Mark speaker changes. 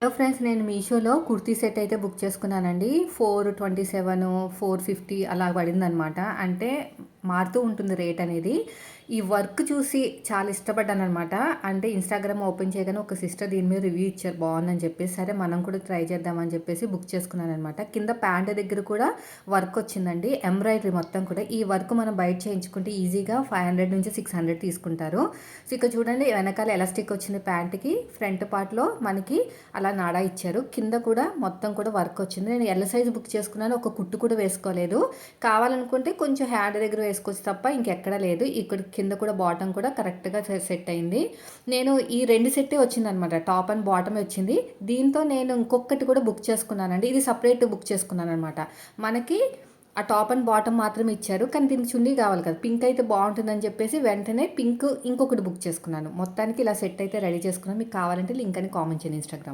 Speaker 1: Hello friends, నేను మీషోలో kurti set అయితే బుక్ చేసుకున్నానండి. 427, 450 అలా పడిందనమాట. అంటే మారుతూ ఉంటుంది రేట్ అనేది. ఈ వర్క్ చూసి చాలా ఇష్టపడ్డాననమాట. అంటే ఇన్‌స్టాగ్రామ్ ఓపెన్ చేయగానే ఒక సిస్టర్ దీని మీద రివ్యూ ఇచ్చారు బాగుందని చెప్పేసి. సరే మనం కూడా ట్రై చేద్దామని చెప్పేసి బుక్ చేసుకున్నాననమాట. కింద ప్యాంట్ దగ్గర కూడా వర్క్ వచ్చిందండి. ఎంబ్రాయిడరీ మొత్తం కూడా. ఈ వర్క్ మనం బయట చేయించుకుంటే ఈజీగా 500 నుంచి 600 తీసుకుంటారు. సో ఇక్కడ చూడండి, వెనకాల ఎలాస్టిక్ వచ్చింది ప్యాంట్‌కి. ఫ్రంట్ పార్ట్‌లో మనకి అలా నాడా ఇచ్చారు. కింద కూడా మొత్తం కూడా వర్క్ వచ్చింది. నేను ఎల్ సైజ్ బుక్ చేసుకున్నాను. ఒక కుట్టు కూడా వేసుకోలేదు. కావాలనుకుంటే కొంచెం హ్యాండ్ దగ్గర వేసుకోవచ్చు తప్ప ఇంకెక్కడా లేదు. ఇక్కడ కింద కూడా బాటమ్ కూడా కరెక్ట్‌గా సెట్ అయింది. నేను ఈ 2 సెట్టే వచ్చిందనమాట. టాప్ అండ్ బాటమే వచ్చింది. దీంతో నేను ఇంకొకటి కూడా బుక్ చేసుకున్నానండి. ఇది సెపరేట్ బుక్ చేసుకున్నాననమాట. మనకి ఆ టాప్ అండ్ బాటమ్ మాత్రమే ఇచ్చారు. కానీ దీనికి చున్నీ కావాలి కదా! పింక్ అయితే బావుంటుందని చెప్పేసి వెంటనే పింక్ ఇంకొకటి బుక్ చేసుకున్నాను. మొత్తానికి ఇలా సెట్ అయితే రెడీ చేసుకున్నాను. మీకు కావాలంటే లింక్ అని కామెంట్ చేయండి ఇన్‌స్టాగ్రామ్.